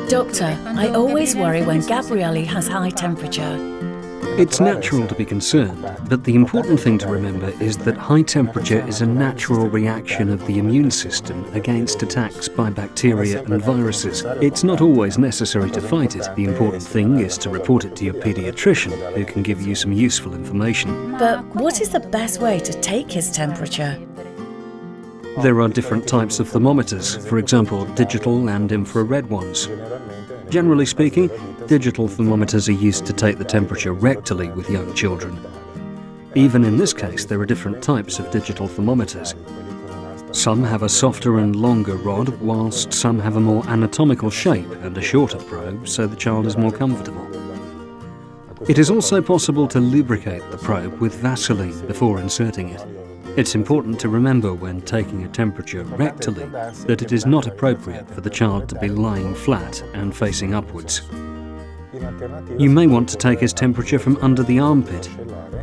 Doctor, I always worry when Gabriele has high temperature. It's natural to be concerned, but the important thing to remember is that high temperature is a natural reaction of the immune system against attacks by bacteria and viruses. It's not always necessary to fight it. The important thing is to report it to your paediatrician, who can give you some useful information. But what is the best way to take his temperature? There are different types of thermometers, for example, digital and infrared ones. Generally speaking, digital thermometers are used to take the temperature rectally with young children. Even in this case, there are different types of digital thermometers. Some have a softer and longer rod, whilst some have a more anatomical shape and a shorter probe, so the child is more comfortable. It is also possible to lubricate the probe with Vaseline before inserting it. It's important to remember when taking a temperature rectally that it is not appropriate for the child to be lying flat and facing upwards. You may want to take his temperature from under the armpit.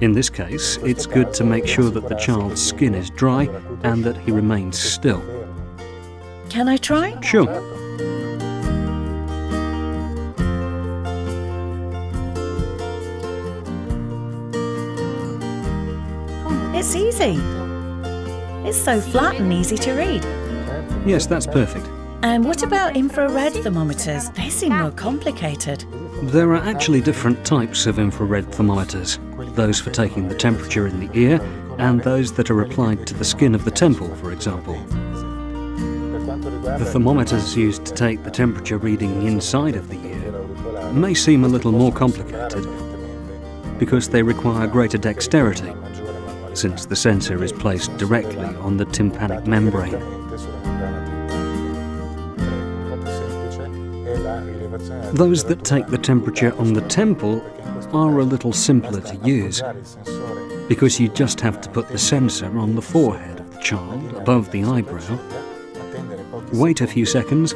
In this case, it's good to make sure that the child's skin is dry and that he remains still. Can I try? Sure. It's easy. It's so flat and easy to read. Yes, that's perfect. And what about infrared thermometers? They seem more complicated. There are actually different types of infrared thermometers. Those for taking the temperature in the ear and those that are applied to the skin of the temple, for example. The thermometers used to take the temperature reading inside of the ear may seem a little more complicated because they require greater dexterity, since the sensor is placed directly on the tympanic membrane. Those that take the temperature on the temple are a little simpler to use, because you just have to put the sensor on the forehead of the child, above the eyebrow, wait a few seconds,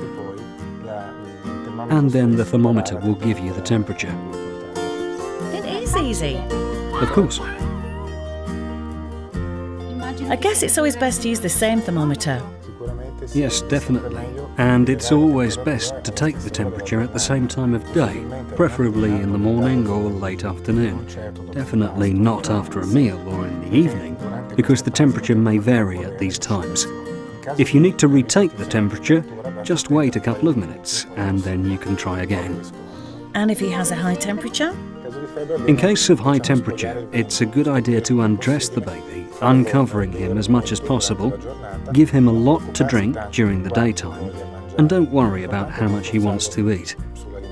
and then the thermometer will give you the temperature. It is easy. Of course. I guess it's always best to use the same thermometer. Yes, definitely. And it's always best to take the temperature at the same time of day, preferably in the morning or late afternoon. Definitely not after a meal or in the evening, because the temperature may vary at these times. If you need to retake the temperature, just wait a couple of minutes and then you can try again. And if he has a high temperature? In case of high temperature, it's a good idea to undress the baby, uncovering him as much as possible, give him a lot to drink during the daytime, and don't worry about how much he wants to eat.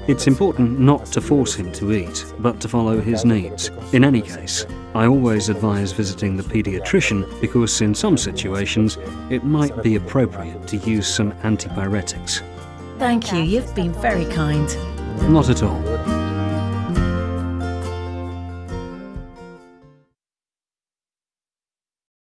It's important not to force him to eat, but to follow his needs. In any case, I always advise visiting the paediatrician because in some situations it might be appropriate to use some antipyretics. Thank you, you've been very kind. Not at all.